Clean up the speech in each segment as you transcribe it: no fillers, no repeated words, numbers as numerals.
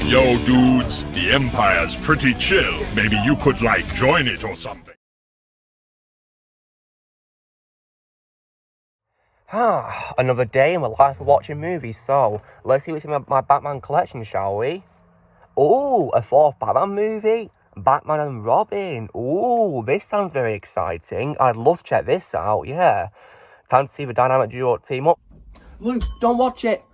Yo, dudes, the Empire's pretty chill. Maybe you could, like, join it or something. Another day in my life of watching movies, so let's see what's in my Batman collection, shall we? Ooh, a fourth Batman movie? Batman and Robin. Ooh, this sounds very exciting. I'd love to check this out, yeah. Time to see the dynamic duo team up. Luke, don't watch it!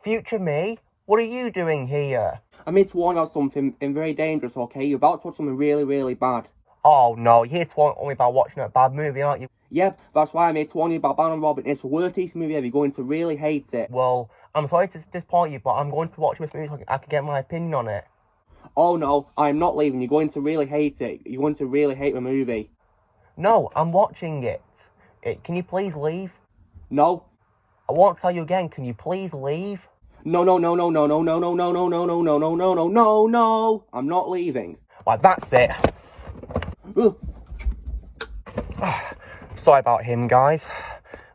Future me? What are you doing here? I'm here to warn you about something very dangerous, okay? You're about to watch something really, really bad. Oh no, you're here to warn me about watching a bad movie, aren't you? Yep, that's why I'm here to warn you about Batman and Robin. It's the worst DC movie ever. You're going to really hate it. Well, I'm sorry to disappoint you, but I'm going to watch this movie so I can get my opinion on it. Oh no, I'm not leaving. You're going to really hate it. You're going to really hate the movie. No, I'm watching it. Can you please leave? No. I won't tell you again. Can you please leave? No. I'm not leaving. Right, that's it. Sorry about him, guys.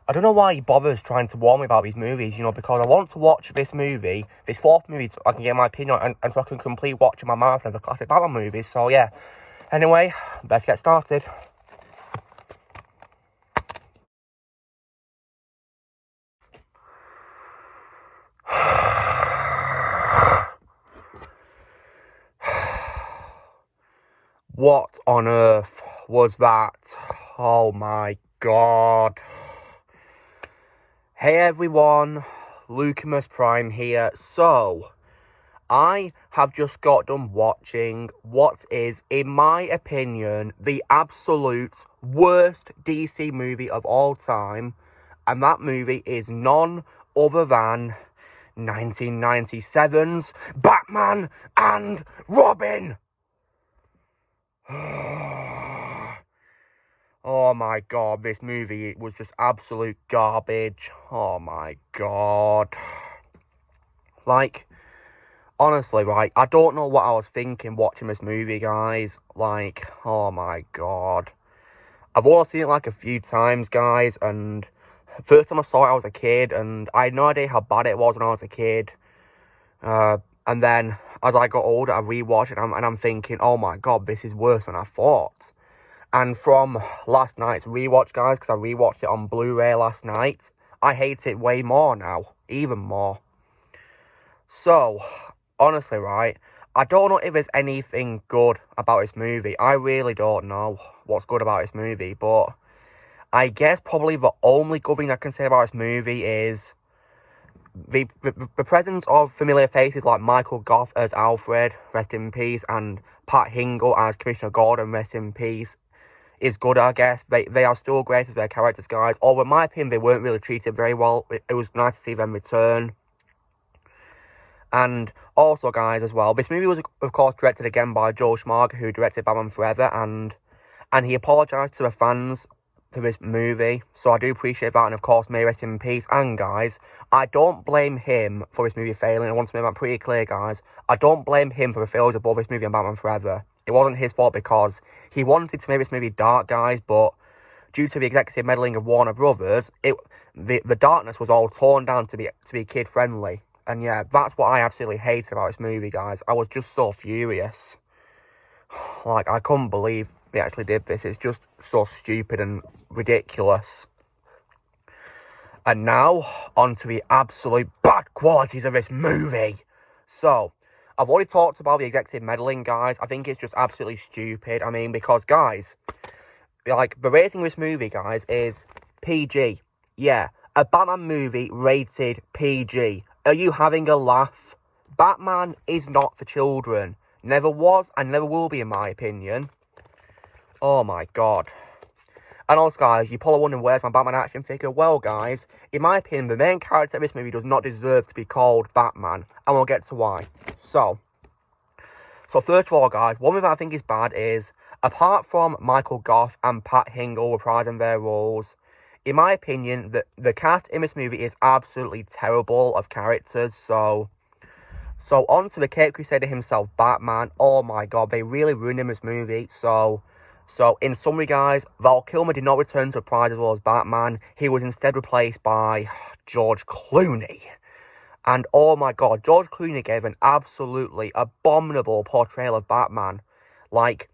I don't know why he bothers trying to warn me about these movies, because I want to watch this movie, this fourth movie, so I can get my opinion on, and so I can complete watching my marathon of the classic Batman movies. So, yeah. Anyway, let's get started. What on earth was that? Oh my god. Hey everyone, Lucimus Prime here. So, I have just got done watching what is, in my opinion, the absolute worst DC movie of all time. And that movie is none other than 1997's Batman and Robin. Oh my god, this movie was just absolute garbage. Oh my god. Like, honestly, right, I don't know what I was thinking watching this movie, guys. Like, oh my god. I've only seen it like a few times, guys, and first time I saw it I was a kid, and I had no idea how bad it was when I was a kid. And then, as I got older, I rewatched it, and I'm thinking, oh my god, this is worse than I thought. And from last night's rewatch, guys, because I rewatched it on Blu-ray last night, I hate it way more now, even more. So, honestly, right, I don't know if there's anything good about this movie. I really don't know what's good about this movie, but I guess probably the only good thing I can say about this movie is the presence of familiar faces like Michael Goff as Alfred, rest in peace, and Pat Hingle as Commissioner Gordon, rest in peace, is good, I guess. They are still great as their characters, guys. Although, in my opinion, they weren't really treated very well. It was nice to see them return. And also, guys, as well, this movie was, of course, directed again by Joel Schumacher, who directed Batman Forever, and he apologised to the fans for this movie, so I do appreciate that, and of course, may rest in peace. And guys, I don't blame him for this movie failing. I want to make that pretty clear, guys. I don't blame him for the failures of both this movie and Batman Forever. It wasn't his fault because he wanted to make this movie dark, guys, but due to the executive meddling of Warner Brothers, the darkness was all torn down to be kid friendly. And yeah, that's what I absolutely hated about this movie, guys. I was just so furious. Like, I couldn't believe they actually did this. It's just so stupid and ridiculous. And now, on to the absolute bad qualities of this movie. So, I've already talked about the executive meddling, guys. I think it's just absolutely stupid. I mean, because, guys, like, the rating of this movie, guys, is PG. Yeah, a Batman movie rated PG. Are you having a laugh? Batman is not for children. Never was and never will be, in my opinion. Oh my god. And also, guys, you're probably wondering where's my Batman action figure. Well, guys, in my opinion, the main character of this movie does not deserve to be called Batman. And we'll get to why. So first of all, guys, one thing that I think is bad is, apart from Michael Goff and Pat Hingle reprising their roles, in my opinion, the cast in this movie is absolutely terrible of characters. So on to the Cape Crusader himself, Batman. Oh my god, they really ruined him in this movie. So in summary, guys, Val Kilmer did not return to reprise as well as Batman. He was instead replaced by George Clooney. And oh my god, George Clooney gave an absolutely abominable portrayal of Batman. Like,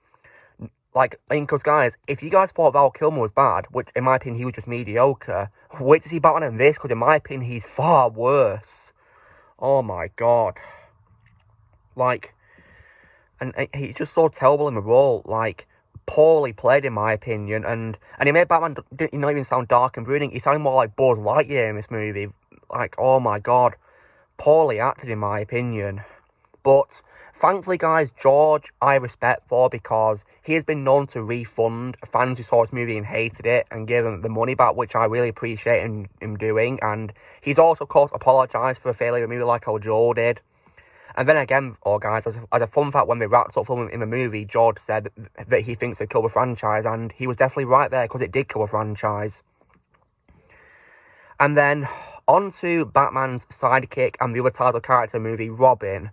because guys, if you guys thought Val Kilmer was bad, which in my opinion he was just mediocre, wait to see Batman in this, because in my opinion he's far worse. Oh my god. Like, and he's just so terrible in the role, like, poorly played in my opinion, and he made Batman not even sound dark and brooding. He sounded more like Buzz Lightyear in this movie. Like, oh my god, poorly acted in my opinion. But thankfully, guys, George I respect for, because he has been known to refund fans who saw this movie and hated it and give them the money back, which I really appreciate him doing. And he's also, of course, apologised for a failure of a movie like how Joe did. And then again, guys, as a fun fact, when we wrapped up filming in the movie, George said that he thinks they killed the franchise, and he was definitely right there, because it did kill the franchise. And then, on to Batman's sidekick and the other title character in the movie, Robin.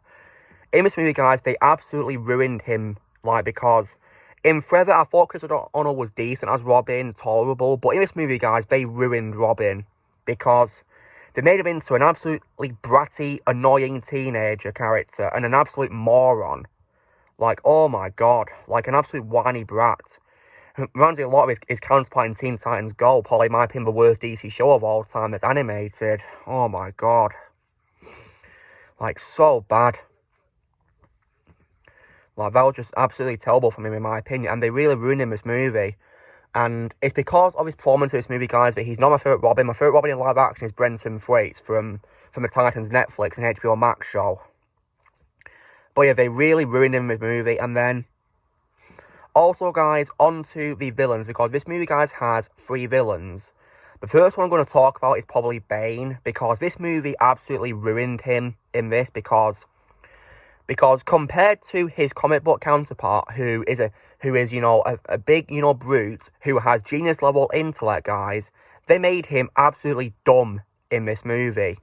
In this movie, guys, they absolutely ruined him, like, because in Forever, I thought Chris O'Donnell was decent as Robin, tolerable, but in this movie, guys, they ruined Robin, because they made him into an absolutely bratty, annoying teenager character, and an absolute moron. Like, oh my god, like an absolute whiny brat. Reminds me a lot of his counterpart in Teen Titans Go, probably in my opinion the worst DC show of all time that's animated. Oh my god. Like, so bad. Like, that was just absolutely terrible for him in my opinion, and they really ruined him in this movie. And it's because of his performance in this movie, guys, but he's not my favourite Robin. My favourite Robin in live action is Brenton Thwaites from the Titans Netflix and HBO Max show. But yeah, they really ruined him in this movie. And then, also, guys, on to the villains, because this movie, guys, has 3 villains. The first one I'm going to talk about is probably Bane, because this movie absolutely ruined him in this, because compared to his comic book counterpart, who is you know, a big, you know, brute who has genius level intellect, guys, they made him absolutely dumb in this movie.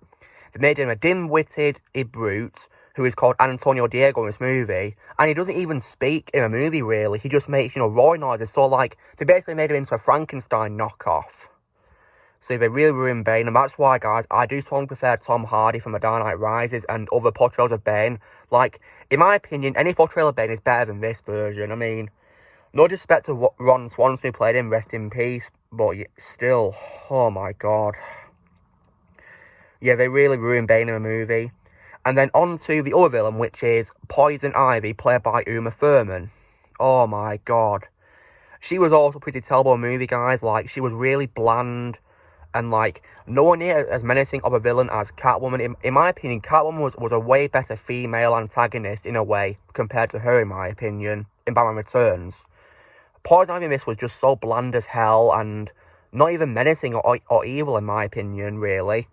They made him a dim-witted brute who is called Antonio Diego in this movie, and he doesn't even speak in a movie, really. He just makes, you know, roaring noises. So, like, they basically made him into a Frankenstein knockoff. So they really ruined Bane, and that's why, guys, I do strongly prefer Tom Hardy from The Dark Knight Rises and other portrayals of Bane. Like, in my opinion, any portrayal of Bane is better than this version. I mean, no disrespect to Ron Swanson who played him, rest in peace, but still, oh my god. Yeah, they really ruined Bane in the movie. And then on to the other villain, which is Poison Ivy, played by Uma Thurman. Oh my god. She was also pretty terrible in the movie, guys. Like, she was really bland, and like, nowhere near as menacing of a villain as Catwoman. In my opinion, Catwoman was a way better female antagonist in a way, compared to her, in my opinion, in Batman Returns. Poison Ivy in this was just so bland as hell, and not even menacing or evil, in my opinion, really.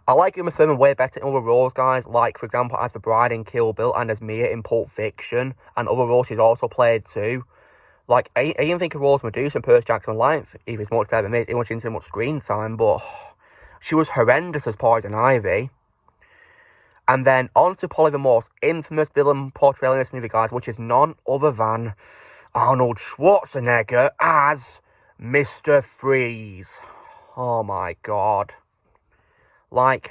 I like Uma Thurman way better in other roles, guys, like, for example, as the bride in Kill Bill and as Mia in Pulp Fiction, and other roles she's also played too. Like, I even think of roles Medusa and Percy Jackson Life, even much better than this, even she didn't have much screen time, but she was horrendous as Poison Ivy. And then on to probably the most infamous villain portrayal in this movie, guys, which is none other than Arnold Schwarzenegger as Mr. Freeze. Oh my god. Like,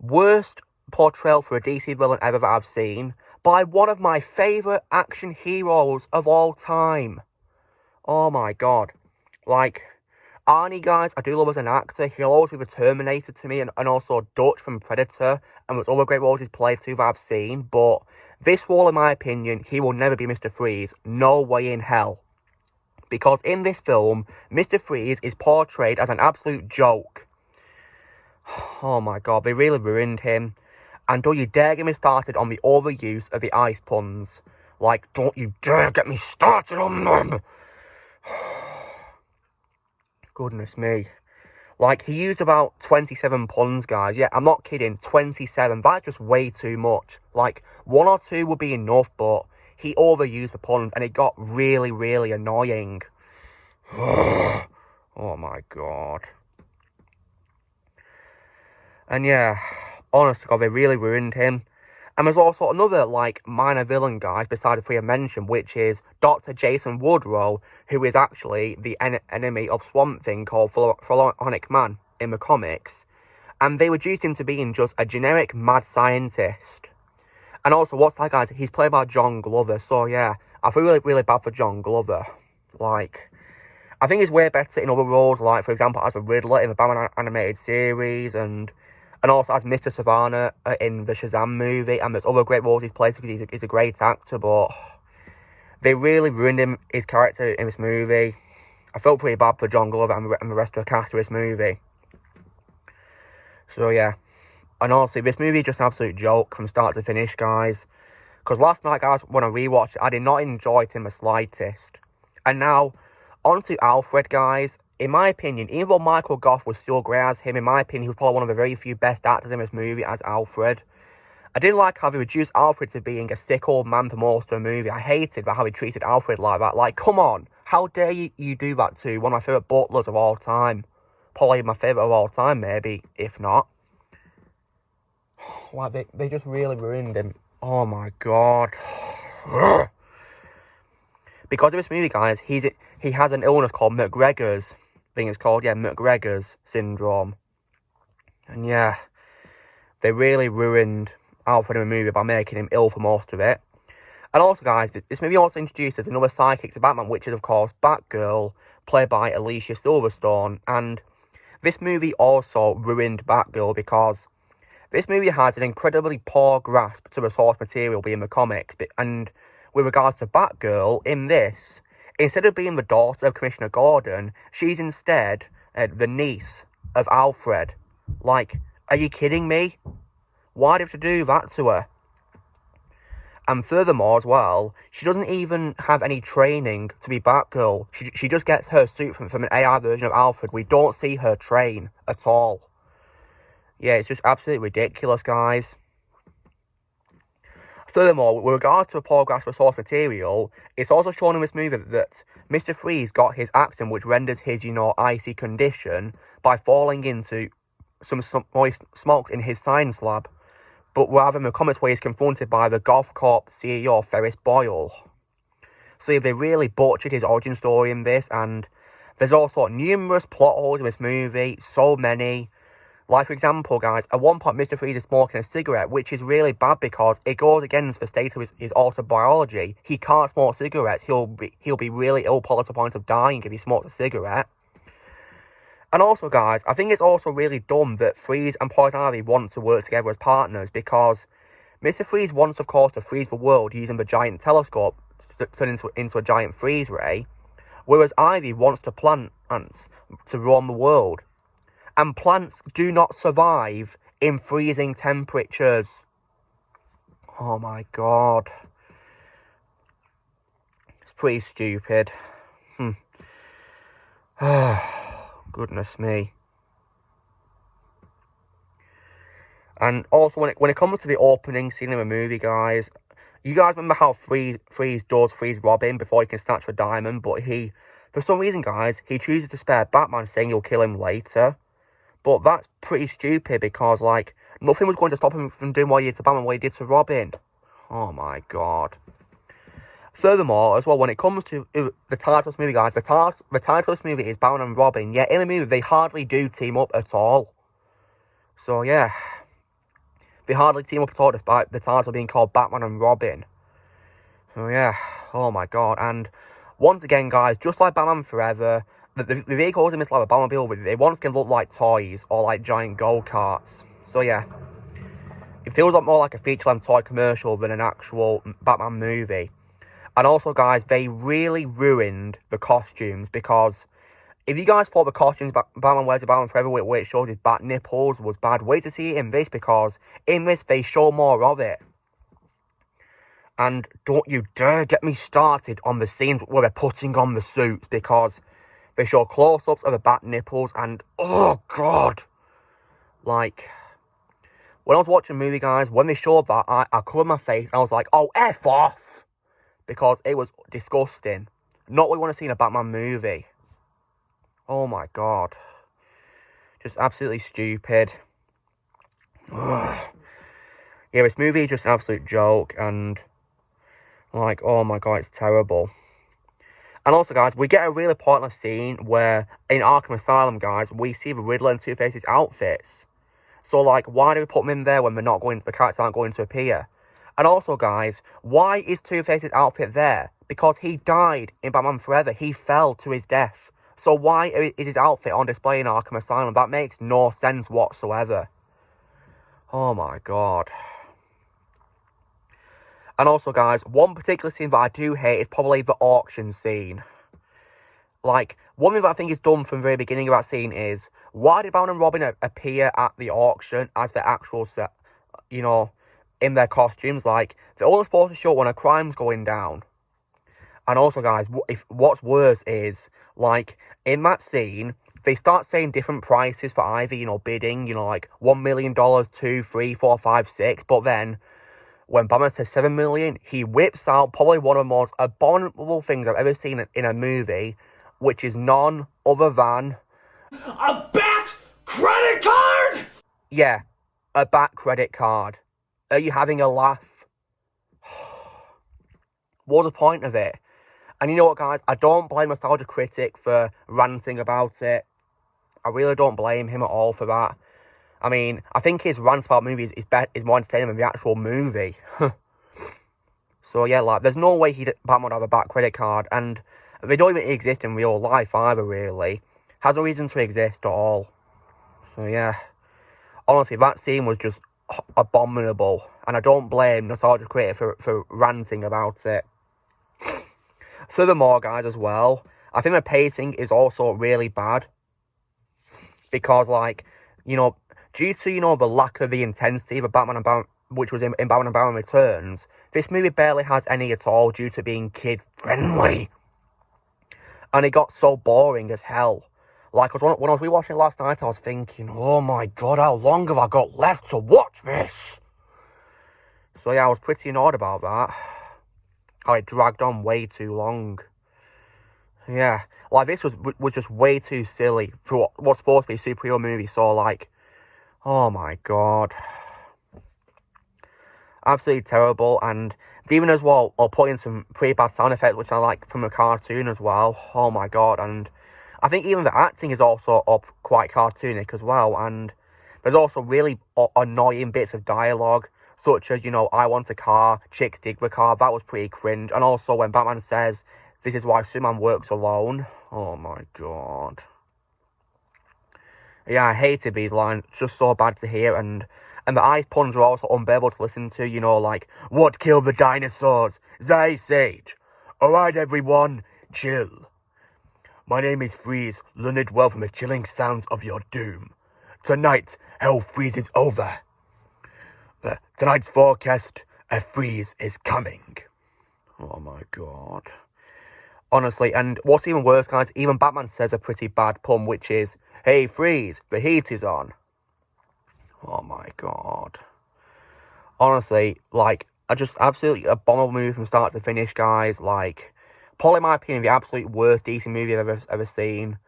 worst portrayal for a DC villain ever that I've seen, by one of my favourite action heroes of all time. Oh my god. Like, Arnie, guys, I do love as an actor. He'll always be the Terminator to me, and also Dutch from Predator, and there's other great roles he's played too that I've seen, but this role, in my opinion, he will never be Mr. Freeze. No way in hell. Because in this film, Mr. Freeze is portrayed as an absolute joke. Oh my god, they really ruined him. And don't you dare get me started on the overuse of the ice puns. Like, don't you dare get me started on them. Goodness me. Like, he used about 27 puns, guys. Yeah, I'm not kidding. 27. That's just way too much. Like, 1 or 2 would be enough, but he overused the puns, and it got really, really annoying. Oh my god. And yeah, honest to God, they really ruined him. And there's also another, like, minor villain, guys, besides the 3 I mentioned, which is Dr. Jason Woodrow, who is actually the enemy of Swamp Thing, called Philonic Man in the comics. And they reduced him to being just a generic mad scientist. And also, what's that, guys? He's played by John Glover. So, yeah, I feel really, really bad for John Glover. Like, I think he's way better in other roles, like, for example, as a Riddler in the Batman animated series, and also as Mr. Savannah in the Shazam movie, and there's other great roles he's played because he's a great actor, but they really ruined his character in this movie. I felt pretty bad for John Glover and the rest of the cast of this movie. So, yeah. And honestly, this movie is just an absolute joke from start to finish, guys. Because last night, guys, when I rewatched it, I did not enjoy it in the slightest. And now, on to Alfred, guys. In my opinion, even though Michael Gough was still great as him, in my opinion, he was probably one of the very few best actors in this movie as Alfred. I didn't like how they reduced Alfred to being a sick old man for most of the movie. I hated how he treated Alfred like that. Like, come on. How dare you do that to one of my favourite butlers of all time? Probably my favourite of all time, maybe, if not. Like, they just really ruined him. Oh, my God. Because of this movie, guys, he has an illness called McGregor's. I think it's called, yeah, McGregor's syndrome. And, yeah, they really ruined Alfred in the movie by making him ill for most of it. And also, guys, this movie also introduces another sidekick to Batman, which is, of course, Batgirl, played by Alicia Silverstone. And this movie also ruined Batgirl because this movie has an incredibly poor grasp to the source material being the comics. And with regards to Batgirl, in this, instead of being the daughter of Commissioner Gordon, she's instead the niece of Alfred. Like, are you kidding me? Why do you have to do that to her? And furthermore, as well, she doesn't even have any training to be Batgirl. She just gets her suit from an AI version of Alfred. We don't see her train at all. Yeah, it's just absolutely ridiculous, guys. Furthermore, with regards to the poor grasp of source material, it's also shown in this movie that Mr. Freeze got his accident, which renders his, icy condition, by falling into some moist smokes in his science lab. But rather in the comics where he's confronted by the Goth Corp CEO, Ferris Boyle. So yeah, they really butchered his origin story in this, and there's also numerous plot holes in this movie, so many. Like, for example, guys, at one point, Mr. Freeze is smoking a cigarette, which is really bad because it goes against the state of his autobiology. He can't smoke cigarettes. He'll be really ill, probably to the point of dying if he smokes a cigarette. And also, guys, I think it's also really dumb that Freeze and Poison Ivy want to work together as partners because Mr. Freeze wants, of course, to freeze the world using the giant telescope to turn into a giant freeze ray, whereas Ivy wants to plant ants to roam the world. And plants do not survive in freezing temperatures. Oh my God. It's pretty stupid. Goodness me. And also, when it comes to the opening scene of a movie, guys, you guys remember how Freeze does freeze Robin before he can snatch the diamond, but for some reason, guys, he chooses to spare Batman, saying he'll kill him later. But that's pretty stupid because, like, nothing was going to stop him from doing what he did to Batman, what he did to Robin. Oh my God. Furthermore, as well, when it comes to the title of this movie, guys, the title of this movie is Batman and Robin. Yet in the movie, they hardly do team up at all. So, yeah. They hardly team up at all despite the title being called Batman and Robin. So, yeah. Oh, my God. And once again, guys, just like Batman Forever, the vehicles in this like a Batmobile, they once can look like toys or like giant go-karts. So, yeah. It feels more like a feature-length toy commercial than an actual Batman movie. And also, guys, they really ruined the costumes because if you guys thought the costumes Batman wears in Batman Forever where it shows his bat nipples was bad, wait to see it in this because in this they show more of it. And don't you dare get me started on the scenes where they're putting on the suits because they show close-ups of the bat nipples and, oh God. Like, when I was watching the movie, guys, when they showed that, I covered my face and I was like, oh, F off. Because it was disgusting. Not what we want to see in a Batman movie. Oh my God. Just absolutely stupid. Ugh. Yeah, this movie is just an absolute joke. And, like, oh my God, it's terrible. And also, guys, we get a really pointless scene where, in Arkham Asylum, guys, we see the Riddler and Two-Face's outfits. So, like, why do we put them in there when the characters aren't going to appear? And also, guys, why is Two-Face's outfit there? Because he died in Batman Forever. He fell to his death. So why is his outfit on display in Arkham Asylum? That makes no sense whatsoever. Oh my god. And also, guys, one particular scene that I do hate is probably the auction scene. Like, one thing that I think is done from the very beginning of that scene is, why did Batman and Robin appear at the auction as the actual set, you know, in their costumes? Like, they're only supposed to show when a crime's going down. And also, guys, what's worse is, like, in that scene, they start saying different prices for Ivy, you know, bidding, you know, like $1 million, 2, 3, 4, 5, 6. But then, when Batman says $7 million, he whips out probably one of the most abominable things I've ever seen in a movie, which is none other than a Bat credit card! Yeah, a Bat credit card. Are you having a laugh? What's the point of it? And you know what, guys? I don't blame Nostalgia Critic for ranting about it. I really don't blame him at all for that. I mean, I think his rant about movies is more entertaining than the actual movie. So yeah, like, there's no way Batman would have a Bat credit card, and they don't even exist in real life either, really. Has no reason to exist at all. So yeah, honestly, that scene was just abominable, and I don't blame Nostalgia Critic for ranting about it. Furthermore, guys, as well, I think the pacing is also really bad. Because, like, you know, due to, you know, the lack of the intensity of which was in Batman and Batman Returns, this movie barely has any at all due to being kid-friendly. And it got so boring as hell. Like, when I was rewatching it last night, I was thinking, oh my god, how long have I got left to watch this? So yeah, I was pretty annoyed about that. How it dragged on way too long. Yeah, like, this was just way too silly for what's supposed to be a superhero movie. So, like, oh my god. Absolutely terrible. And even as well, I'll put in some pretty bad sound effects, which I like from the cartoon as well. Oh my god. And I think even the acting is also quite cartoonic as well. And there's also really annoying bits of dialogue, such as, you know, I want a car, chicks dig the car. That was pretty cringe. And also when Batman says, this is why Superman works alone. Oh my god. Yeah, I hated these lines. Just so bad to hear. And the ice puns were also unbearable to listen to. You know, like, what killed the dinosaurs? The Ice Age. Alright, everyone, chill. My name is Freeze, learned well from the chilling sounds of your doom. Tonight, hell freezes over. But tonight's forecast, a freeze is coming. Oh my god. Honestly, and what's even worse, guys, even Batman says a pretty bad pun, which is, hey, Freeze, the heat is on. Oh my god. Honestly, like, I just absolutely abominable movie from start to finish, guys. Like, probably in my opinion, the absolute worst DC movie I've ever seen.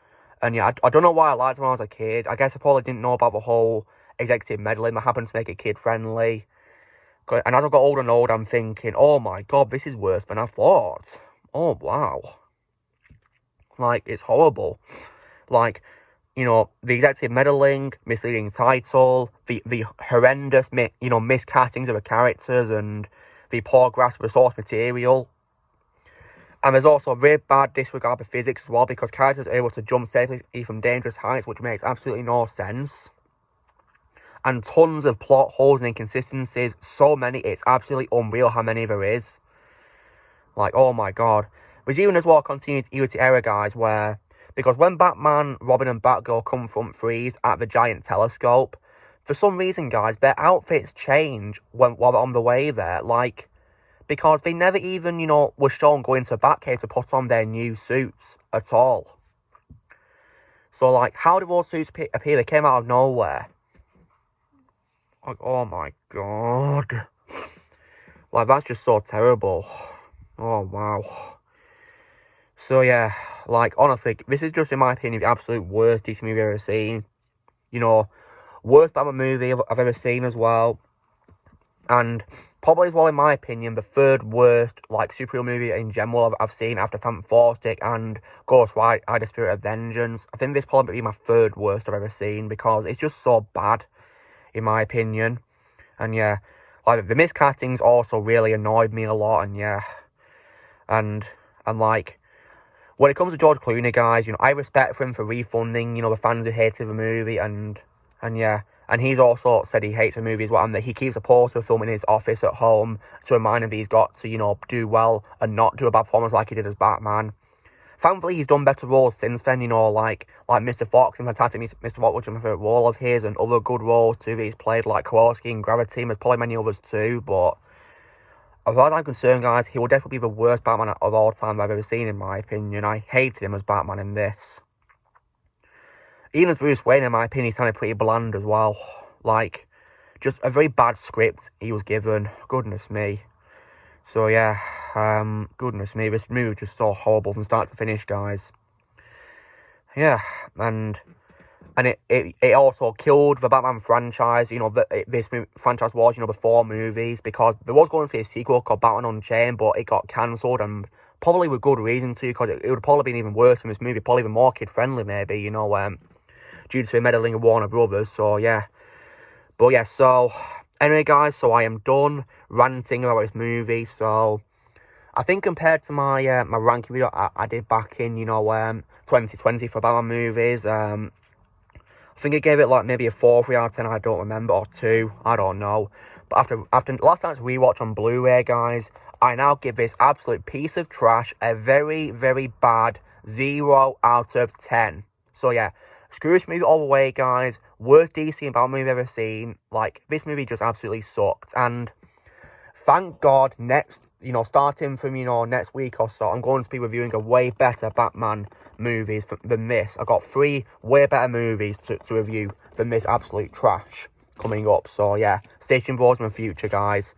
And yeah, I don't know why I liked it when I was a kid. I guess I probably didn't know about the whole executive meddling that happened to make it kid-friendly. And as I got older and older, I'm thinking, oh my god, this is worse than I thought. Oh, wow. Like, it's horrible. Like, you know, the executive meddling, misleading title, the horrendous, miscastings of the characters, and the poor grasp of the source material. And there's also a really bad disregard for physics as well, because characters are able to jump safely from dangerous heights, which makes absolutely no sense. And tons of plot holes and inconsistencies. So many, it's absolutely unreal how many there is. Like, oh my god. There's even as well a continuity error, guys, where, because when Batman, Robin and Batgirl confront Freeze at the giant telescope, for some reason, guys, their outfits change while they're on the way there. Like, because they never even, you know, were shown going to a Batcave to put on their new suits at all. So, like, how did those suits appear? They came out of nowhere. Like, oh my god. Like, that's just so terrible. Oh, wow. So, yeah, like, honestly, this is just, in my opinion, the absolute worst DC movie I've ever seen. You know, worst Batman movie I've ever seen as well. And probably as well, in my opinion, the third worst, like, superhero movie in general I've seen after Phantom Stick and Ghost Rider Spirit of Vengeance. I think this probably be my third worst I've ever seen, because it's just so bad. in my opinion. And yeah, like the miscastings also really annoyed me a lot. And yeah, and like when it comes to George Clooney, guys, you know, I respect him for refunding, you know, the fans who hated the movie, and yeah, and he's also said he hates the movie as well, and that he keeps a poster of film in his office at home to remind him that he's got to, you know, do well and not do a bad performance like he did as Batman. Thankfully, he's done better roles since then, you know, like Mr. Fox in Fantastic Mr. Fox, which is my favourite role of his, and other good roles too that he's played, like Kowalski in Gravity, and there's probably many others too, but as far as I'm concerned, guys, he will definitely be the worst Batman of all time I've ever seen, in my opinion. I hated him as Batman in this. Even as Bruce Wayne, in my opinion, he sounded pretty bland as well. Like, just a very bad script he was given. Goodness me. So, yeah, goodness me, this movie was just so horrible from start to finish, guys. Yeah, and it also killed the Batman franchise, you know, this franchise was, you know, the 4 movies, because there was going to be a sequel called Batman Unchained, but it got cancelled, and probably with good reason too, because it would have probably been even worse than this movie, probably even more kid-friendly maybe, you know, due to the meddling of Warner Brothers, so yeah. But yeah, so, anyway guys, so I am done ranting about this movie, so I think compared to my my ranking video I did back in, you know, 2020 for Batman movies, I think I gave it like maybe a 4, 3 out of 10, I don't remember, or 2, I don't know. But after last night's rewatch on Blu-ray, guys, I now give this absolute piece of trash a very, very bad 0 out of 10. So yeah, screw this movie all the way, guys. Worst DC and Batman movie I've ever seen. Like, this movie just absolutely sucked. And thank God, starting from, next week or so, I'm going to be reviewing a way better Batman movies than this. I've got 3 way better movies to review than this absolute trash coming up. So, yeah, stay tuned for those in the future, guys.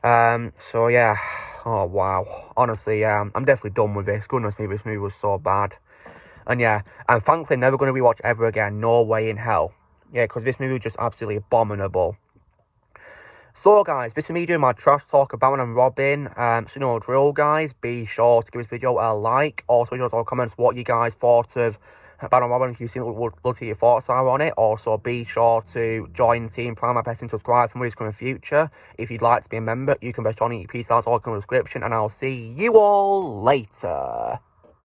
So, yeah. Oh, wow. Honestly, I'm definitely done with this. Goodness me, this movie was so bad. And, yeah, I'm thankfully never going to rewatch ever again. No way in hell. Yeah, because this movie was just absolutely abominable. So guys, this is me doing my trash talk about Batman and Robin. So you know the drill, guys. Be sure to give this video a like. Also, just all comments what you guys thought of Batman and Robin. If you've seen it, would love to hear your thoughts are on it. Also, be sure to join Team Prime by pressing subscribe for movies coming in the future. If you'd like to be a member, you can press join. Peace out, all in the description, and I'll see you all later.